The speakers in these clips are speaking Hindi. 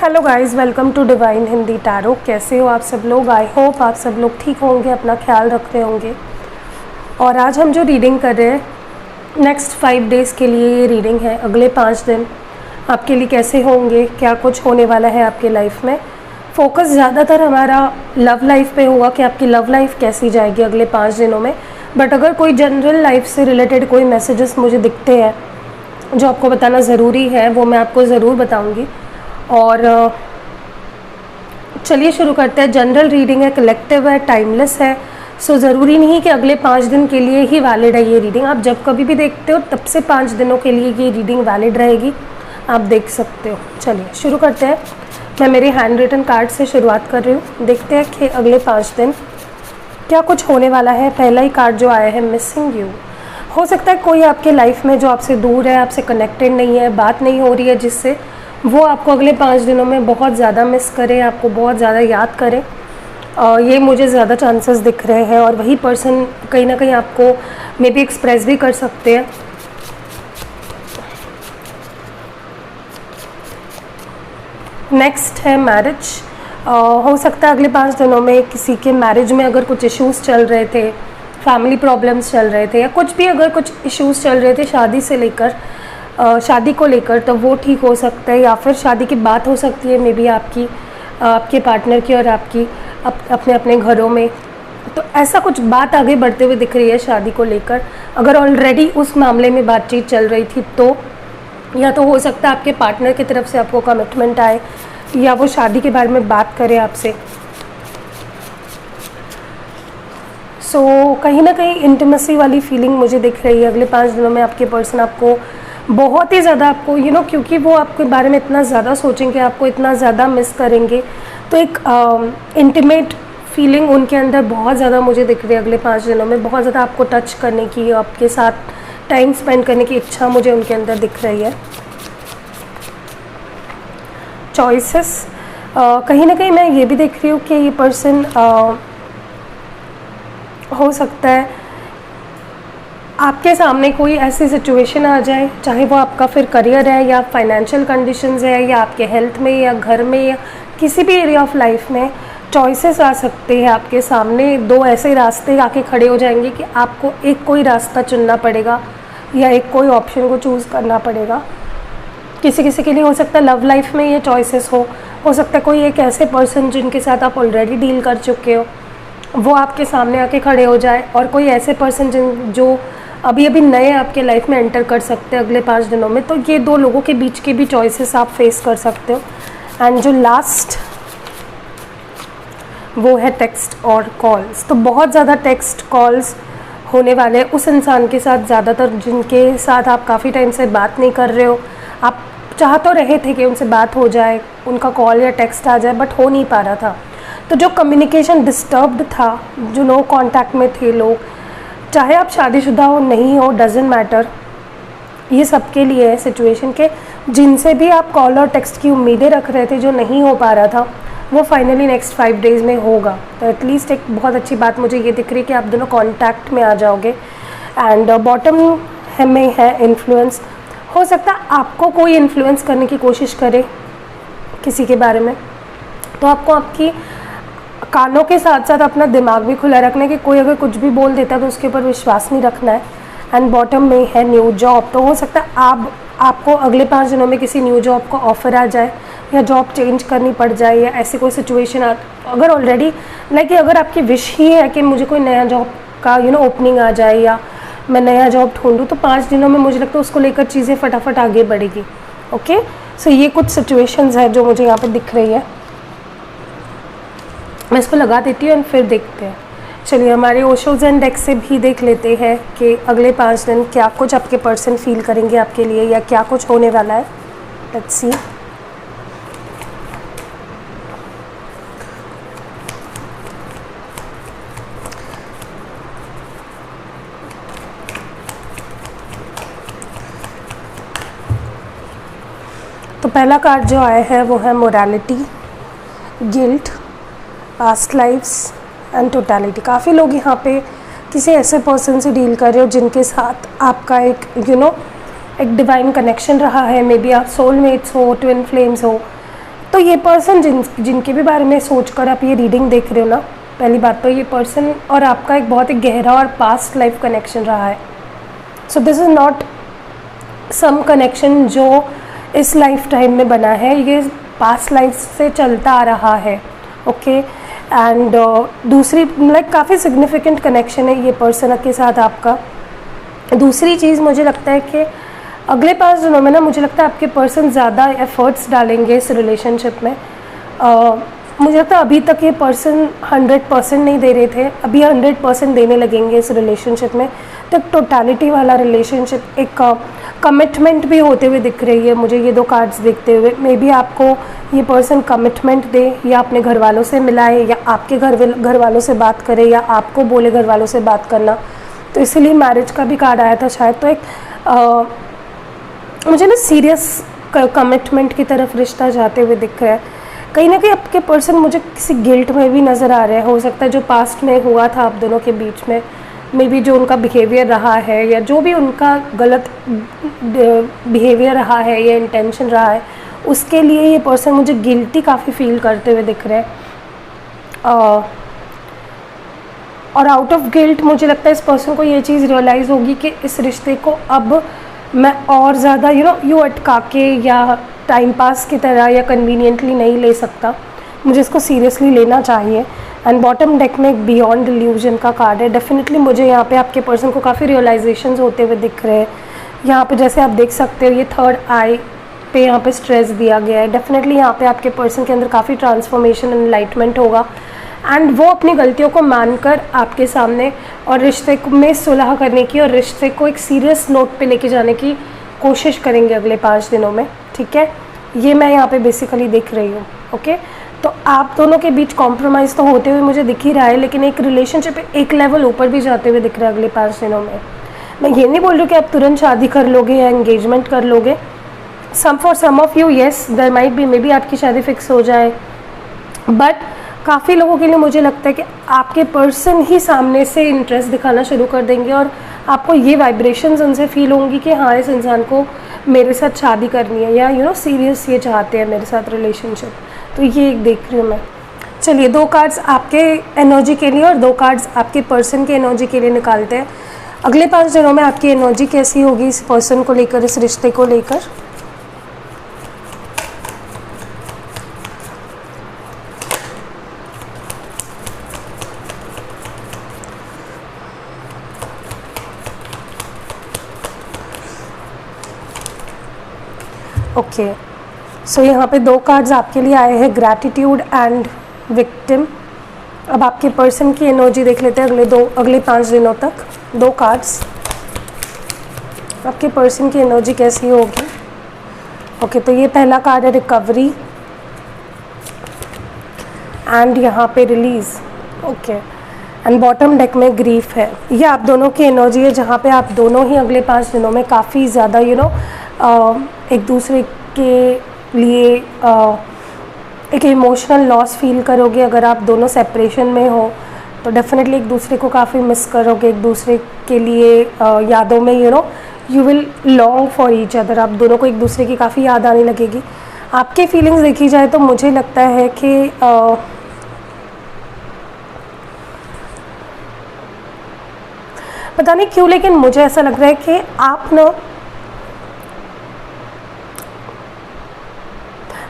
Hello guys, welcome to divine Hindi tarot. कैसे हो आप सब लोग? आई होप आप सब लोग ठीक होंगे, अपना ख्याल रख रहे होंगे। और आज हम जो रीडिंग कर रहे हैं, नेक्स्ट 5 डेज़ के लिए ये रीडिंग है। अगले 5 दिन आपके लिए कैसे होंगे, क्या कुछ होने वाला है आपके लाइफ में। फोकस ज़्यादातर हमारा लव लाइफ पे हुआ कि आपकी लव लाइफ कैसी जाएगी अगले 5 दिनों में। बट अगर कोई जनरल लाइफ से रिलेटेड कोई मैसेजेस मुझे दिखते हैं जो आपको बताना ज़रूरी है, वो मैं आपको ज़रूर बताऊँगी। और चलिए शुरू करते हैं। जनरल रीडिंग है, कलेक्टिव है, टाइमलेस है। सो ज़रूरी नहीं कि अगले 5 दिन के लिए ही वैलिड है ये रीडिंग। आप जब कभी भी देखते हो तब से 5 दिनों के लिए ये रीडिंग वैलिड रहेगी, आप देख सकते हो। चलिए शुरू करते हैं। मैं मेरे हैंड रिटन कार्ड से शुरुआत कर रही हूँ। देखते हैं कि अगले 5 दिन क्या कुछ होने वाला है। पहला ही कार्ड जो आया है, मिसिंग यू। हो सकता है कोई आपके लाइफ में जो आपसे दूर है, आपसे कनेक्टेड नहीं है, बात नहीं हो रही है जिससे, वो आपको अगले 5 दिनों में बहुत ज़्यादा मिस करे, आपको बहुत ज़्यादा याद करे। ये मुझे ज़्यादा चांसेस दिख रहे हैं। और वही पर्सन कहीं ना कहीं आपको मे बी एक्सप्रेस भी कर सकते हैं। नेक्स्ट है मैरिज। हो सकता है अगले 5 दिनों में किसी के मैरिज में अगर कुछ इश्यूज़ चल रहे थे, फैमिली प्रॉब्लम्स चल रहे थे, या कुछ भी अगर कुछ इश्यूज़ चल रहे थे शादी से लेकर, शादी को लेकर, तो वो ठीक हो सकता है। या फिर शादी की बात हो सकती है मे बी आपके पार्टनर की और आपकी अपने अपने घरों में। तो ऐसा कुछ बात आगे बढ़ते हुए दिख रही है शादी को लेकर। अगर ऑलरेडी उस मामले में बातचीत चल रही थी तो, या तो हो सकता है आपके पार्टनर की तरफ से आपको कमिटमेंट आए, या वो शादी के बारे में बात करे आपसे। सो कहीं ना कहीं इंटीमेसी वाली फीलिंग मुझे दिख रही है अगले 5 दिनों में। आपके पर्सन आपको बहुत ही ज़्यादा, आपको क्योंकि वो आपके बारे में इतना ज़्यादा सोचेंगे, आपको इतना ज़्यादा मिस करेंगे, तो एक इंटीमेट फीलिंग उनके अंदर बहुत ज़्यादा मुझे दिख रही है अगले 5 दिनों में। बहुत ज़्यादा आपको टच करने की, आपके साथ टाइम स्पेंड करने की इच्छा मुझे उनके अंदर दिख रही है। चॉइसेस, कहीं ना कहीं मैं ये भी देख रही हूँ कि ये पर्सन हो सकता है आपके सामने कोई ऐसी सिचुएशन आ जाए, चाहे वो आपका फिर करियर है, या फाइनेंशियल कंडीशंस है, या आपके हेल्थ में, या घर में, या किसी भी एरिया ऑफ लाइफ में चॉइसेस आ सकते हैं आपके सामने। 2 ऐसे रास्ते आके खड़े हो जाएंगे कि आपको एक कोई रास्ता चुनना पड़ेगा, या एक कोई ऑप्शन को चूज़ करना पड़ेगा। किसी किसी के लिए हो सकता है लव लाइफ में ये चॉइसेस हो सकता है कोई एक ऐसे पर्सन जिनके साथ आप ऑलरेडी डील कर चुके हो, वो आपके सामने आके खड़े हो जाए, और कोई ऐसे पर्सन जो अभी अभी नए आपके लाइफ में एंटर कर सकते हैं अगले 5 दिनों में। तो ये 2 लोगों के बीच के भी चॉइसेस आप फेस कर सकते हो। एंड जो लास्ट वो है टेक्स्ट और कॉल्स। तो बहुत ज़्यादा टेक्स्ट कॉल्स होने वाले हैं उस इंसान के साथ, ज़्यादातर जिनके साथ आप काफ़ी टाइम से बात नहीं कर रहे हो। आप चाह तो रहे थे कि उनसे बात हो जाए, उनका कॉल या टेक्स्ट आ जाए, बट हो नहीं पा रहा था। तो जो कम्युनिकेशन डिस्टर्ब्ड था, जो नो कांटेक्ट में थे लोग, चाहे आप शादीशुदा हो नहीं हो, डजेंट मैटर, ये सबके लिए है सिचुएशन के। जिनसे भी आप कॉल और टेक्स्ट की उम्मीदें रख रहे थे, जो नहीं हो पा रहा था, वो फाइनली नेक्स्ट 5 डेज़ में होगा। तो एटलीस्ट एक बहुत अच्छी बात मुझे ये दिख रही है कि आप दोनों कांटेक्ट में आ जाओगे। एंड बॉटम में है इन्फ्लुएंस। हो सकता है आपको कोई इन्फ्लुएंस करने की कोशिश करे किसी के बारे में, तो आपको आपकी कानों के साथ साथ अपना दिमाग भी खुला रखना है कि कोई अगर कुछ भी बोल देता है तो उसके ऊपर विश्वास नहीं रखना है। एंड बॉटम में है न्यू जॉब। तो हो सकता है आपको अगले 5 दिनों में किसी न्यू जॉब का ऑफर आ जाए, या जॉब चेंज करनी पड़ जाए, या ऐसी कोई सिचुएशन अगर ऑलरेडी अगर आपकी विश ही है कि मुझे कोई नया जॉब का ओपनिंग आ जाए, या मैं नया जॉब ढूंढूँ, तो 5 दिनों में मुझे लगता है उसको लेकर चीज़ें फटाफट आगे बढ़ेगी। ओके, सो ये कुछ सिचुएशंस है जो मुझे यहाँ पे दिख रही है। मैं इसको लगा देती हूँ और फिर देखते हैं। चलिए हमारे ओशोज एंड डेक से भी देख लेते हैं कि अगले 5 दिन क्या कुछ आपके पर्सन फील करेंगे आपके लिए, या क्या कुछ होने वाला है। Let's see. तो पहला कार्ड जो आया है वो है morality, guilt, past lifes and totality. काफ़ी लोग यहाँ पे किसी ऐसे पर्सन से डील कर रहे हो जिनके साथ आपका एक एक डिवाइन कनेक्शन रहा है। मे बी आप सोलमेट्स हो, ट्विन फ्लेम्स हो, तो ये पर्सन जिनके भी बारे में सोचकर आप ये रीडिंग देख रहे हो ना, पहली बात तो ये पर्सन और आपका एक बहुत ही गहरा और पास्ट लाइफ कनेक्शन रहा है. So this is not some connection जो इस लाइफ टाइम में बना है, ये पास्ट लाइफ से चलता आ रहा है. ओके एंड दूसरी लाइक काफ़ी सिग्निफिकेंट कनेक्शन है ये पर्सन के साथ आपका. दूसरी चीज़ मुझे लगता है कि अगले 5 दिनों में ना मुझे लगता है आपके पर्सन ज़्यादा एफर्ट्स डालेंगे इस रिलेशनशिप में. मुझे लगता है अभी तक ये पर्सन 100% नहीं दे रहे थे, अभी 100% देने लगेंगे इस रिलेशनशिप में. तो एक टोटलिटी वाला रिलेशनशिप, एक कमिटमेंट भी होते हुए दिख रही है मुझे ये 2 कार्ड्स देखते हुए. मे बी आपको ये पर्सन कमिटमेंट दे, या अपने घर वालों से मिलाए, या आपके घर वालों से बात करे, या आपको बोले घर वालों से बात करना. तो इसीलिए मैरिज का भी कार्ड आया था शायद. तो एक मुझे ना सीरियस कमिटमेंट की तरफ रिश्ता जाते हुए दिख रहा है. कहीं ना कहीं आपके पर्सन मुझे किसी गिल्ट में भी नज़र आ रहा है. हो सकता है जो पास्ट में हुआ था आप दोनों के बीच में, मे बी जो उनका बिहेवियर रहा है, या जो भी उनका गलत बिहेवियर रहा है या इंटेंशन रहा है, उसके लिए ये पर्सन मुझे गिल्टी काफ़ी फील करते हुए दिख रहे हैं. और आउट ऑफ गिल्ट मुझे लगता है इस पर्सन को ये चीज़ रियलाइज़ होगी कि इस रिश्ते को अब मैं और ज़्यादा यूँ अटका के या टाइम पास की तरह या कन्वीनियंटली नहीं ले सकता, मुझे इसको सीरियसली लेना चाहिए. एंड बॉटम डेक में एक बियॉन्ड इल्यूजन का कार्ड है. डेफिनेटली मुझे यहाँ पे आपके पर्सन को काफ़ी रियलाइजेशंस होते हुए दिख रहे हैं. यहाँ पे जैसे आप देख सकते हो ये 3rd आई पे यहाँ पे स्ट्रेस दिया गया है. डेफिनेटली यहाँ पे आपके पर्सन के अंदर काफ़ी ट्रांसफॉर्मेशन एनलाइटमेंट होगा, एंड वो अपनी गलतियों को मानकर आपके सामने और रिश्ते में सुलह करने की और रिश्ते को एक सीरियस नोट पे लेके जाने की कोशिश करेंगे अगले 5 दिनों में. ठीक है, ये मैं यहाँ पे बेसिकली देख रही हूँ. ओके, तो आप दोनों के बीच कॉम्प्रोमाइज़ तो होते हुए मुझे दिख ही रहा है, लेकिन एक रिलेशनशिप एक लेवल ऊपर भी जाते हुए दिख रहा है अगले 5 दिनों में. मैं ये नहीं बोल रही हूँ कि आप तुरंत शादी कर लोगे या एंगेजमेंट कर लोगे. For some of you yes there might be, maybe आपकी शादी फिक्स हो जाए, बट काफ़ी लोगों के लिए मुझे लगता है कि आपके पर्सन ही सामने से इंटरेस्ट दिखाना शुरू कर देंगे, और आपको ये वाइब्रेशंस उनसे फील होंगी कि हाँ इस इंसान को मेरे साथ शादी करनी है, या सीरियस ये चाहते हैं मेरे साथ रिलेशनशिप. तो ये एक देख रही हूँ मैं. चलिए 2 कार्ड्स आपके एनर्जी के लिए और 2 कार्ड्स आपके पर्सन के एनर्जी के लिए निकालते हैं. अगले 5 दिनों में आपकी एनर्जी कैसी होगी इस पर्सन को लेकर, इस रिश्ते को लेकर. ओके, सो यहाँ पे 2 कार्ड्स आपके लिए आए हैं, ग्रैटिट्यूड एंड विक्टिम. अब आपके पर्सन की एनर्जी देख लेते हैं अगले 5 दिनों तक. 2 कार्ड्स आपके पर्सन की एनर्जी कैसी होगी. ओके, तो ये पहला कार्ड है रिकवरी, एंड यहाँ पे release. Okay, and bottom deck में ग्रीफ है. ये आप दोनों की एनर्जी है जहाँ पे आप दोनों ही अगले 5 दिनों में काफ़ी ज़्यादा एक दूसरे के लिए एक इमोशनल लॉस फील करोगे. अगर आप दोनों सेपरेशन में हो तो डेफिनेटली एक दूसरे को काफ़ी मिस करोगे, एक दूसरे के लिए यादों में you will long for each other. आप दोनों को एक दूसरे की काफ़ी याद आने लगेगी. आपकी फीलिंग्स देखी जाए तो मुझे लगता है कि पता नहीं क्यों, लेकिन मुझे ऐसा लग रहा है कि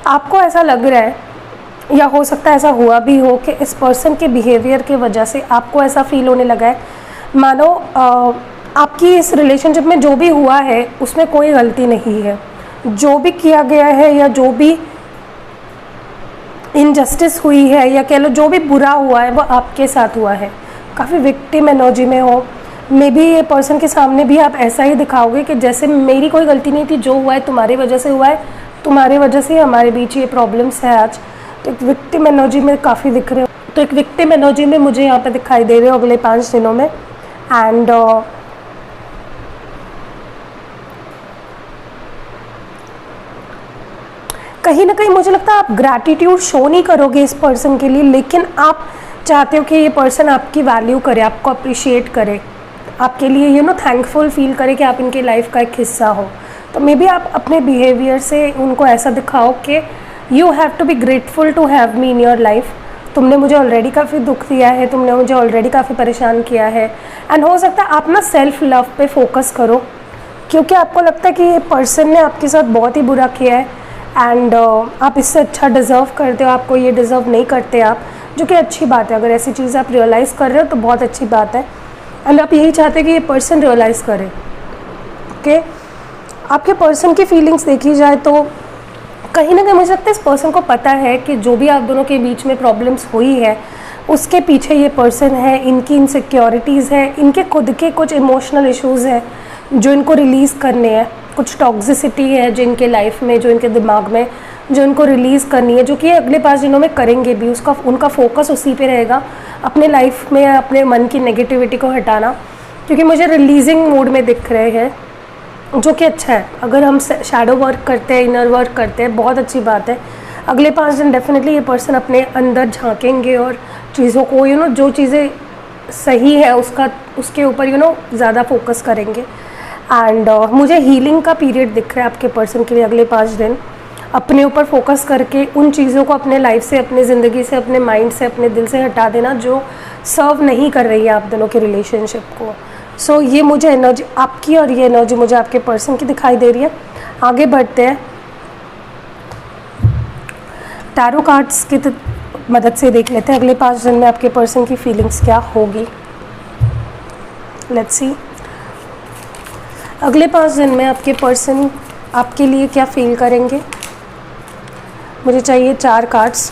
आपको ऐसा लग रहा है, या हो सकता है ऐसा हुआ भी हो, कि इस पर्सन के बिहेवियर की वजह से आपको ऐसा फील होने लगा है मानो आपकी इस रिलेशनशिप में जो भी हुआ है उसमें कोई गलती नहीं है. जो भी किया गया है या जो भी इनजस्टिस हुई है, या कह लो जो भी बुरा हुआ है वो आपके साथ हुआ है. काफ़ी विक्टिम एनर्जी में हो. मे बी ये पर्सन के सामने भी आप ऐसा ही दिखाओगे कि जैसे मेरी कोई गलती नहीं थी, जो हुआ है तुम्हारी वजह से हुआ है, तुम्हारी वजह से हमारे बीच ये प्रॉब्लम्स है आज. तो एक विक्टिम एनर्जी में काफ़ी दिख रहे हो. तो एक विक्टिम एनर्जी में मुझे यहाँ पे दिखाई दे रहे हो अगले 5 दिनों में. एंड कहीं ना कहीं मुझे लगता है आप ग्रैटिट्यूड शो नहीं करोगे इस पर्सन के लिए, लेकिन आप चाहते हो कि ये पर्सन आपकी वैल्यू करे, आपको अप्रिशिएट करे, आपके लिए थैंकफुल फील करे कि आप इनकी लाइफ का एक हिस्सा हो. तो मे बी आप अपने बिहेवियर से उनको ऐसा दिखाओ कि you have to be grateful to have me in your life. तुमने मुझे ऑलरेडी काफ़ी दुख दिया है, तुमने मुझे ऑलरेडी काफ़ी परेशान किया है। एंड हो सकता है आप ना सेल्फ लव पे फोकस करो, क्योंकि आपको लगता है कि ये पर्सन ने आपके साथ बहुत ही बुरा किया है एंड आप इससे अच्छा डिज़र्व करते हो, आपको ये डिज़र्व नहीं करते आप, जो कि अच्छी बात है। अगर ऐसी चीज़ आप रियलाइज़ कर रहे हो तो बहुत अच्छी बात है। एंड आप यही चाहते हैं कि ये पर्सन रियलाइज़ करे। ओके, आपके पर्सन की फीलिंग्स देखी जाए तो कहीं ना कहीं मुझे लगता है इस पर्सन को पता है कि जो भी आप दोनों के बीच में प्रॉब्लम्स हुई है उसके पीछे ये पर्सन है, इनकी इनसिक्योरिटीज़ है, इनके खुद के कुछ इमोशनल इश्यूज़ हैं जो इनको रिलीज़ करने हैं, कुछ टॉक्सिसिटी है जो इनके लाइफ में, जो इनके दिमाग में, जो इनको रिलीज़ करनी है, जो कि अगले 5 दिनों में करेंगे भी। उसका उनका फोकस उसी पे रहेगा, अपने लाइफ में अपने मन की नेगेटिविटी को हटाना, क्योंकि मुझे रिलीजिंग मूड में दिख रहे हैं, जो कि अच्छा है। अगर हम शैडो वर्क करते हैं, इनर वर्क करते हैं, बहुत अच्छी बात है। अगले 5 दिन डेफिनेटली ये पर्सन अपने अंदर झांकेंगे और चीज़ों को जो चीज़ें सही है उसके ऊपर ज़्यादा फोकस करेंगे। एंड मुझे हीलिंग का पीरियड दिख रहा है आपके पर्सन के लिए अगले 5 दिन। अपने ऊपर फोकस करके उन चीज़ों को अपने लाइफ से, अपने ज़िंदगी से, अपने माइंड से, अपने दिल से हटा देना जो सर्व नहीं कर रही है आप दोनों के रिलेशनशिप को। सो ये मुझे एनर्जी आपकी और ये एनर्जी मुझे आपके पर्सन की दिखाई दे रही है। आगे बढ़ते हैं, टैरो कार्ड्स की मदद से देख लेते हैं अगले 5 दिन में आपके पर्सन की फीलिंग्स क्या होगी। लेट्स सी, अगले 5 दिन में आपके पर्सन आपके लिए क्या फील करेंगे। मुझे चाहिए 4 कार्ड्स,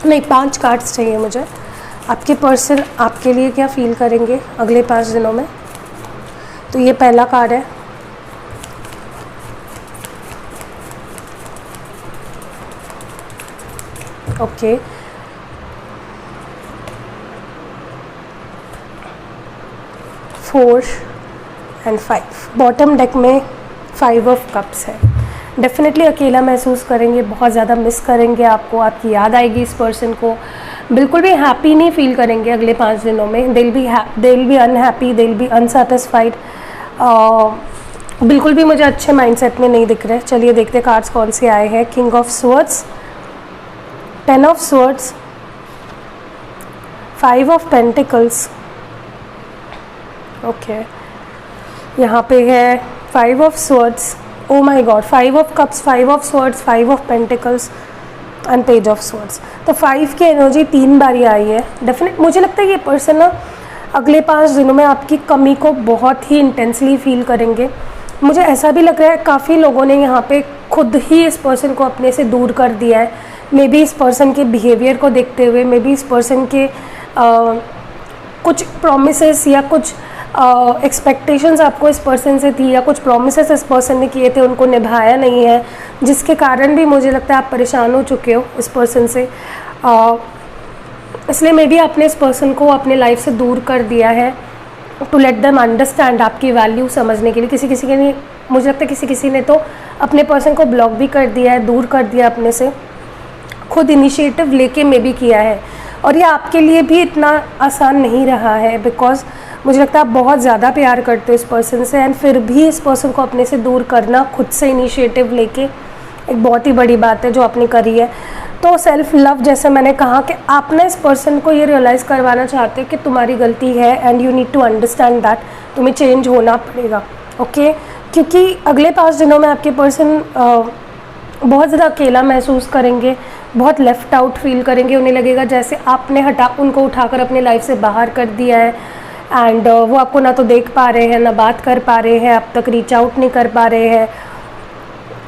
नहीं 5 कार्ड्स चाहिए मुझे। आपके पर्सन आपके लिए क्या फील करेंगे अगले 5 दिनों में। तो ये पहला कार्ड है, okay. Four and 5, bottom deck में 5 ऑफ कप्स है। डेफिनेटली अकेला महसूस करेंगे, बहुत ज़्यादा मिस करेंगे आपको, आपकी याद आएगी इस पर्सन को। बिल्कुल भी हैप्पी नहीं फील करेंगे अगले 5 दिनों में। They will be unhappy, they will be unsatisfied. बिल्कुल भी मुझे अच्छे माइंडसेट में नहीं दिख रहे। चलिए देखते हैं कार्ड्स कौन से आए हैं। King of swords, 10 of swords, 5 of pentacles, okay. यहाँ पे है 5 of swords, oh my God, 5 of cups, 5 of swords, 5 of pentacles and page of swords. तो 5 की एनर्जी 3 बारी आई है। डेफिनेट मुझे लगता है ये पर्सन ना अगले 5 दिनों में आपकी कमी को बहुत ही इंटेंसली फील करेंगे। मुझे ऐसा भी लग रहा है काफ़ी लोगों ने यहाँ पे खुद ही इस पर्सन को अपने से दूर कर दिया है। मे बी इस पर्सन के बिहेवियर को देखते हुए, मे बी इस पर्सन के कुछ प्रोमिसेस या कुछ एक्सपेक्टेशंस आपको इस पर्सन से थी, या कुछ प्रोमिसेस इस पर्सन ने किए थे, उनको निभाया नहीं है, जिसके कारण भी मुझे लगता है आप परेशान हो चुके हो इस पर्सन से। इसलिए मे बी आपने इस पर्सन को अपने लाइफ से दूर कर दिया है, टू लेट देम अंडरस्टैंड, आपकी वैल्यू समझने के लिए। किसी किसी के ने, मुझे लगता है किसी किसी ने तो अपने पर्सन को ब्लॉक भी कर दिया है, दूर कर दिया अपने से, खुद इनिशिएटिव लेके मे बी किया है। और ये आपके लिए भी इतना आसान नहीं रहा है, बिकॉज मुझे लगता है आप बहुत ज़्यादा प्यार करते हो इस पर्सन से, एंड फिर भी इस पर्सन को अपने से दूर करना, खुद से इनिशिएटिव लेके, एक बहुत ही बड़ी बात है जो आपने करी है। तो सेल्फ लव, जैसे मैंने कहा कि आप ना इस पर्सन को ये रियलाइज़ करवाना चाहते हो कि तुम्हारी गलती है and you need to understand that, तुम्हें चेंज होना पड़ेगा, ओके। क्योंकि अगले 5 दिनों में आपके पर्सन बहुत ज़्यादा अकेला महसूस करेंगे, बहुत लेफ़्ट आउट फील करेंगे। उन्हें लगेगा जैसे आपने उनको उठाकर अपने लाइफ से बाहर कर दिया है, एंड वो आपको ना तो देख पा रहे हैं, ना बात कर पा रहे हैं, अब तक रीच आउट नहीं कर पा रहे हैं।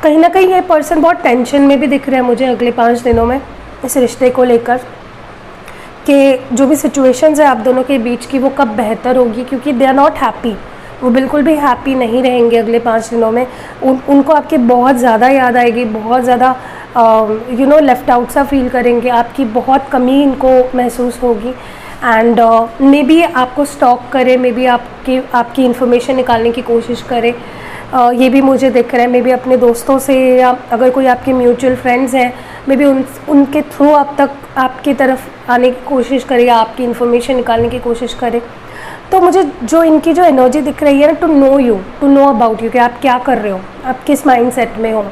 कहीं ना कहीं ये पर्सन बहुत टेंशन में भी दिख रहा है मुझे अगले 5 दिनों में इस रिश्ते को लेकर, कि जो भी सिचुएशंस है आप दोनों के बीच की वो कब बेहतर होगी, क्योंकि दे आर नॉट हैप्पी। वो बिल्कुल भी हैप्पी नहीं रहेंगे अगले 5 दिनों में। उनको आपकी बहुत ज़्यादा याद आएगी, बहुत ज़्यादा लेफ़्ट आउट सा फील करेंगे, आपकी बहुत कमी इनको महसूस होगी। एंड मे बी आपको स्टॉक करे, मे बी आपकी इन्फॉर्मेशन निकालने की कोशिश करे, ये भी मुझे दिख रहा है। मे बी अपने दोस्तों से, या अगर कोई आपके म्यूचुअल फ्रेंड्स हैं, मे बी उनके थ्रू आपकी तरफ आने की कोशिश करे, या आपकी इन्फॉर्मेशन निकालने की कोशिश करे। तो मुझे जो इनकी जो एनर्जी दिख रही है ना, टू नो अबाउट यू, कि आप क्या कर रहे हो, आप किस माइंड सेट में हो,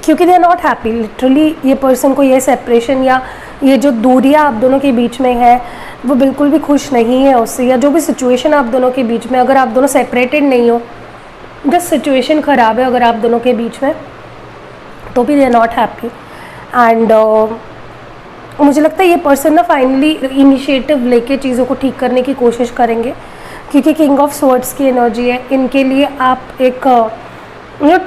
क्योंकि they are not happy literally. ये पर्सन को ये सेपरेशन या ये जो दूरियां आप दोनों के बीच में है वो बिल्कुल भी खुश नहीं है उससे, या जो भी सिचुएशन आप दोनों के बीच में, अगर आप दोनों सेपरेटेड नहीं हो, जस्ट सिचुएशन ख़राब है अगर आप दोनों के बीच में, तो भी they are not happy. And मुझे लगता है ये पर्सन ना फाइनली इनिशिएटिव लेके चीज़ों को ठीक करने की कोशिश करेंगे, क्योंकि किंग ऑफ स्वॉर्ड्स की एनर्जी है। इनके लिए आप एक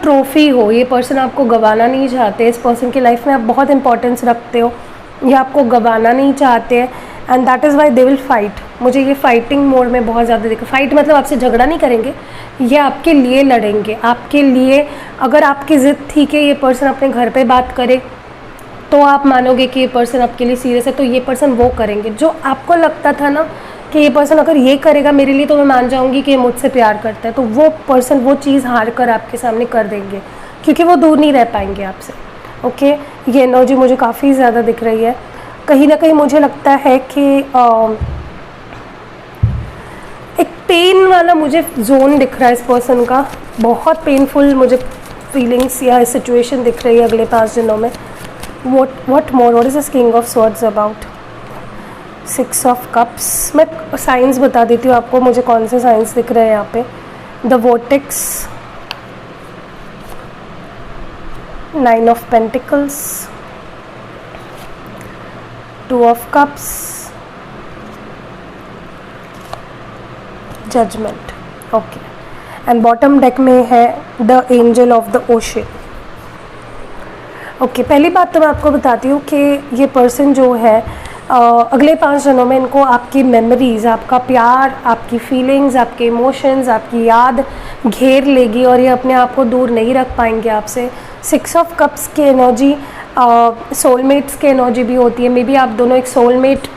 ट्रॉफी हो। ये पर्सन आपको गंवाना नहीं चाहते, इस पर्सन की लाइफ में आप बहुत इंपॉर्टेंस रखते हो, ये आपको गंवाना नहीं चाहते हैं, and that is why they will fight. मुझे ये फाइटिंग मोड में बहुत ज़्यादा दिखा। फाइट मतलब आपसे झगड़ा नहीं करेंगे, ये आपके लिए लड़ेंगे, आपके लिए। अगर आपकी ज़िद थी कि ये पर्सन अपने घर पे बात करे तो आप मानोगे कि ये पर्सन आपके लिए सीरियस है, तो ये पर्सन वो करेंगे। जो आपको लगता था ना कि ये पर्सन अगर ये करेगा मेरे लिए तो मैं मान जाऊंगी कि ये मुझसे प्यार करता है, तो वो पर्सन वो चीज़ हार कर आपके सामने कर देंगे, क्योंकि वो दूर नहीं रह पाएंगे आपसे। ओके, ये एनर्जी मुझे काफ़ी ज़्यादा दिख रही है। कहीं ना कहीं मुझे लगता है कि एक पेन वाला मुझे जोन दिख रहा है इस पर्सन का, बहुत पेनफुल मुझे फीलिंग्स या सिचुएशन दिख रही है अगले 5 दिनों में। what more, what is this king of swords about? 6 of cups। मैं साइंस बता देती हूँ आपको, मुझे कौन से साइंस दिख रहे हैं यहाँ पे। The vortex, 9 of pentacles, 2 of cups, judgment। Okay, and bottom deck में है the angel of the ocean. Okay, पहली बात तो मैं आपको बताती हूँ कि ये पर्सन जो है अगले 5 दिनों में इनको आपकी मेमोरीज़, आपका प्यार, आपकी फीलिंग्स, आपके इमोशंस, आपकी याद घेर लेगी और ये अपने आप को दूर नहीं रख पाएंगे आपसे। 6 ऑफ कप्स की एनर्जी सोलमेट्स की एनर्जी भी होती है। मे बी आप दोनों एक सोलमेट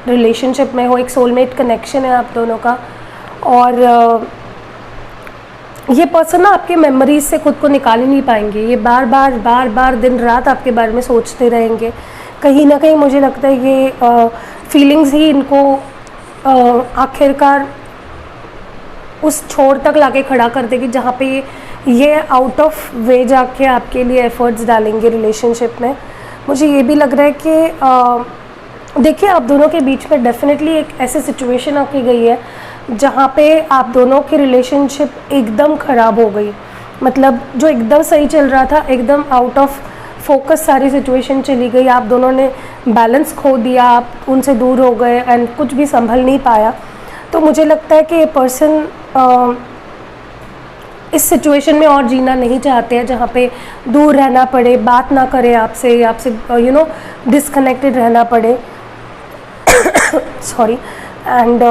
रिलेशनशिप में हो, एक सोलमेट कनेक्शन है आप दोनों का, और ये पर्सन ना आपके मेमोरीज से खुद को निकाल ही नहीं पाएंगे। ये बार बार दिन रात आपके बारे में सोचते रहेंगे। कहीं ना कहीं मुझे लगता है ये फीलिंग्स ही इनको आखिरकार उस छोर तक लाके खड़ा कर देगी जहाँ पे ये आउट ऑफ वे जाके आपके लिए एफर्ट्स डालेंगे रिलेशनशिप में। मुझे ये भी लग रहा है कि देखिए आप दोनों के बीच में डेफिनेटली एक ऐसी सिचुएशन आके गई है जहाँ पे आप दोनों की रिलेशनशिप एकदम ख़राब हो गई। मतलब जो एकदम सही चल रहा था एकदम आउट ऑफ फोकस सारी सिचुएशन चली गई, आप दोनों ने बैलेंस खो दिया, आप उनसे दूर हो गए एंड कुछ भी संभल नहीं पाया। तो मुझे लगता है कि ये पर्सन इस सिचुएशन में और जीना नहीं चाहते हैं जहाँ पे दूर रहना पड़े, बात ना करे आपसे डिस्कनेक्टेड रहना पड़े। सॉरी। एंड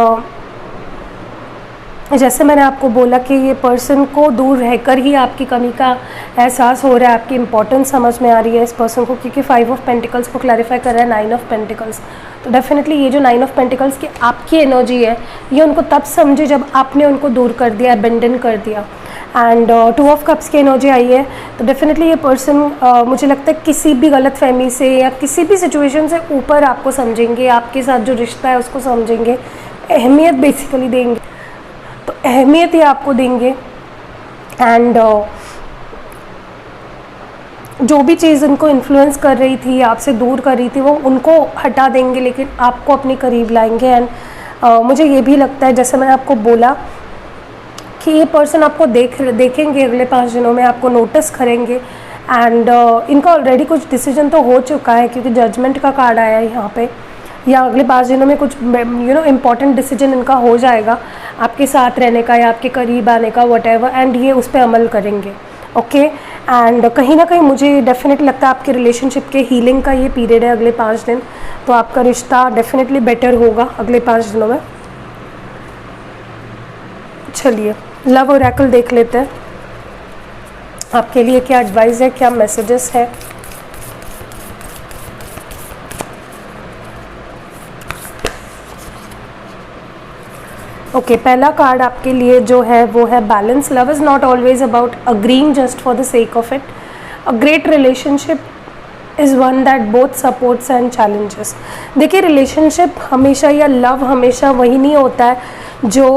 जैसे मैंने आपको बोला कि ये पर्सन को दूर रहकर ही आपकी कमी का एहसास हो रहा है, आपकी इंपॉर्टेंस समझ में आ रही है इस पर्सन को, क्योंकि 5 ऑफ पेंटिकल्स को क्लैरिफाई कर रहा है 9 ऑफ पेंटिकल्स। तो डेफिनेटली ये जो 9 ऑफ पेंटिकल्स की आपकी एनर्जी है ये उनको तब समझे जब आपने उनको दूर कर दिया, अबेंडन कर दिया। एंड 2 ऑफ कप्स की एनर्जी आई है, तो डेफिनेटली ये पर्सन मुझे लगता है किसी भी गलत फहमी से या किसी भी सिचुएशन से ऊपर आपको समझेंगे, आपके साथ जो रिश्ता है उसको समझेंगे, अहमियत बेसिकली देंगे। तो अहमियत ही आपको देंगे एंड जो भी चीज़ उनको इन्फ्लुएंस कर रही थी, आपसे दूर कर रही थी, वो उनको हटा देंगे लेकिन आपको अपने करीब लाएंगे। एंड मुझे ये भी लगता है जैसे मैंने आपको बोला कि ये पर्सन आपको देखेंगे अगले 5 दिनों में, आपको नोटिस करेंगे एंड इनका ऑलरेडी कुछ डिसीजन तो हो चुका है क्योंकि जजमेंट का कार्ड आया है यहाँ पे, या अगले 5 दिनों में कुछ इम्पॉर्टेंट डिसीजन इनका हो जाएगा आपके साथ रहने का या आपके करीब आने का, व्हाटएवर, एंड ये उस पर अमल करेंगे। ओके, एंड कहीं ना कहीं मुझे डेफिनेटली लगता है आपके रिलेशनशिप के हीलिंग का ये पीरियड है अगले 5 दिन, तो आपका रिश्ता डेफिनेटली बेटर होगा अगले 5 दिनों में। चलिए लव ओरेकल देख लेते हैं, आपके लिए क्या एडवाइस है, क्या मैसेजेस है। ओके, पहला कार्ड आपके लिए जो है वो है balance. Love is not always about agreeing just for the sake of it. A great relationship is one that both supports and challenges. देखिए रिलेशनशिप हमेशा या लव हमेशा वही नहीं होता है जो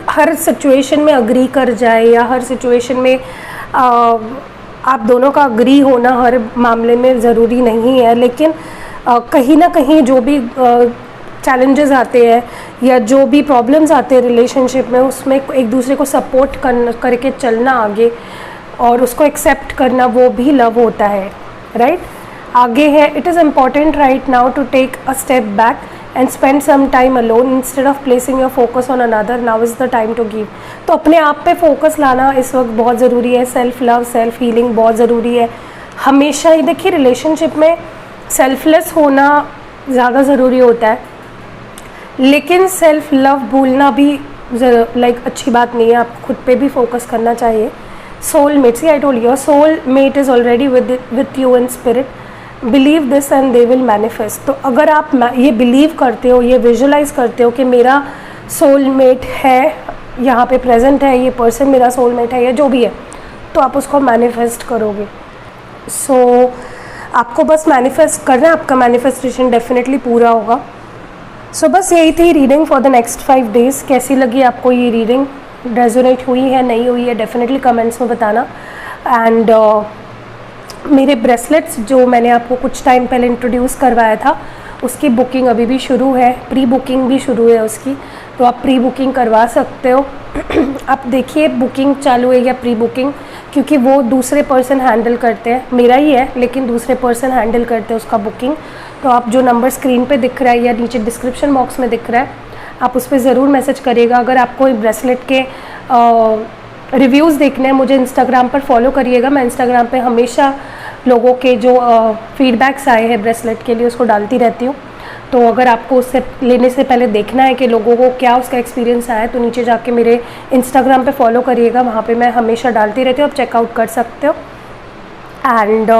हर सिचुएशन में अग्री कर जाए या हर सिचुएशन में आप दोनों का अग्री होना हर मामले में ज़रूरी नहीं है, लेकिन कहीं ना कहीं जो भी चैलेंजेस आते हैं या जो भी प्रॉब्लम्स आते हैं रिलेशनशिप में, उसमें एक दूसरे को सपोर्ट करके चलना आगे और उसको एक्सेप्ट करना, वो भी लव होता है, राइट? आगे है, it is important right now to take a step back and spend some time alone instead of placing your focus on another, now is the time to give. तो अपने आप पे फोकस लाना इस वक्त बहुत ज़रूरी है। सेल्फ लव, सेल्फ हीलिंग बहुत ज़रूरी है हमेशा ही। देखिए, रिलेशनशिप में सेल्फलेस होना ज़्यादा ज़रूरी होता है, लेकिन सेल्फ लव भूलना भी अच्छी बात नहीं है। आप खुद पे भी फोकस करना चाहिए। Soul mate, see I told you, soul mate is already with you in spirit, believe this and they will manifest. तो अगर आप ये बिलीव करते हो, ये विजुलाइज करते हो कि मेरा सोल मेट है, यहाँ पे प्रेजेंट है, ये पर्सन मेरा सोल मेट है या जो भी है, तो आप उसको मैनिफेस्ट करोगे। सो आपको बस मैनिफेस्ट करना है, आपका मैनिफेस्टेशन डेफिनेटली पूरा होगा। सो बस यही थी reading for the next 5 days. कैसी लगी आपको ये रीडिंग? रेजोनेट हुई है, नहीं हुई है, डेफिनेटली कमेंट्स में बताना। एंड मेरे ब्रेसलेट्स जो मैंने आपको कुछ टाइम पहले इंट्रोड्यूस करवाया था, उसकी बुकिंग अभी भी शुरू है, प्री बुकिंग भी शुरू है उसकी, तो आप प्री बुकिंग करवा सकते हो। आप देखिए बुकिंग चालू है या प्री बुकिंग, क्योंकि वो दूसरे पर्सन हैंडल करते हैं, मेरा ही है लेकिन दूसरे पर्सन हैंडल करते हैं उसका बुकिंग। तो आप जो नंबर स्क्रीन पे दिख रहा है या नीचे डिस्क्रिप्शन बॉक्स में दिख रहा है, आप उस पर ज़रूर मैसेज करिएगा। अगर आपको ब्रेसलेट के रिव्यूज़ देखने हैं, मुझे इंस्टाग्राम पर फॉलो करिएगा। मैं इंस्टाग्राम पे हमेशा लोगों के जो फीडबैक्स आए हैं ब्रेसलेट के लिए, उसको डालती रहती हूँ। तो अगर आपको उससे लेने से पहले देखना है कि लोगों को क्या उसका एक्सपीरियंस आया है, तो नीचे जाके मेरे इंस्टाग्राम पे फॉलो करिएगा, वहाँ पे मैं हमेशा डालती रहती हूँ, आप चेकआउट कर सकते हो। एंड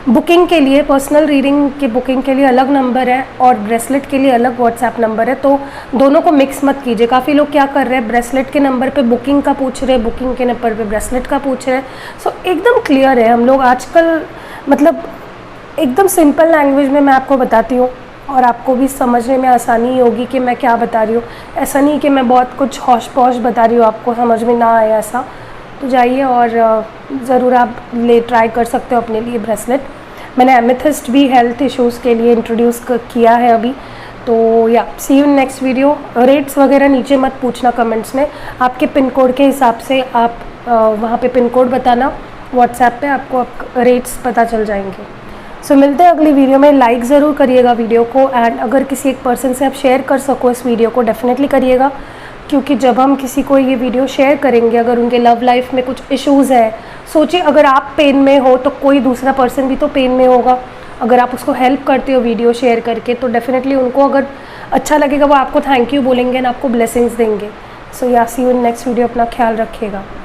बुकिंग के लिए, पर्सनल रीडिंग की बुकिंग के लिए अलग नंबर है और ब्रेसलेट के लिए अलग व्हाट्सएप नंबर है, तो दोनों को मिक्स मत कीजिए। काफ़ी लोग क्या कर रहे हैं, ब्रेसलेट के नंबर पे बुकिंग का पूछ रहे हैं, बुकिंग के नंबर पे ब्रेसलेट का पूछ रहे हैं। सो एकदम क्लियर है, हम लोग आजकल मतलब एकदम सिंपल लैंग्वेज में मैं आपको बताती हूँ और आपको भी समझने में आसानी होगी कि मैं क्या बता रही हूँ। ऐसा नहीं कि मैं बहुत कुछ हौश पौश बता रही हूँ, आपको समझ में ना आए ऐसा। तो जाइए और ज़रूर आप ट्राई कर सकते हो अपने लिए ब्रेसलेट। मैंने एमेथिस्ट भी हेल्थ इश्यूज़ के लिए इंट्रोड्यूस किया है अभी। तो या सी यू नेक्स्ट वीडियो। रेट्स वगैरह नीचे मत पूछना कमेंट्स में, आपके पिन कोड के हिसाब से आप वहाँ पे पिन कोड बताना, व्हाट्सएप पे आपको रेट्स पता चल जाएंगे। सो मिलते हैं अगली वीडियो में। लाइक ज़रूर करिएगा वीडियो को, एंड अगर किसी एक पर्सन से आप शेयर कर सको इस वीडियो को, डेफिनेटली करिएगा, क्योंकि जब हम किसी को ये वीडियो शेयर करेंगे, अगर उनके लव लाइफ में कुछ इश्यूज़ है, सोचिए अगर आप पेन में हो तो कोई दूसरा पर्सन भी तो पेन में होगा। अगर आप उसको हेल्प करते हो वीडियो शेयर करके, तो डेफिनेटली उनको अगर अच्छा लगेगा, वो आपको थैंक यू बोलेंगे एंड आपको ब्लेसिंग्स देंगे। सो या सी यू इन नेक्स्ट वीडियो। अपना ख्याल रखिएगा।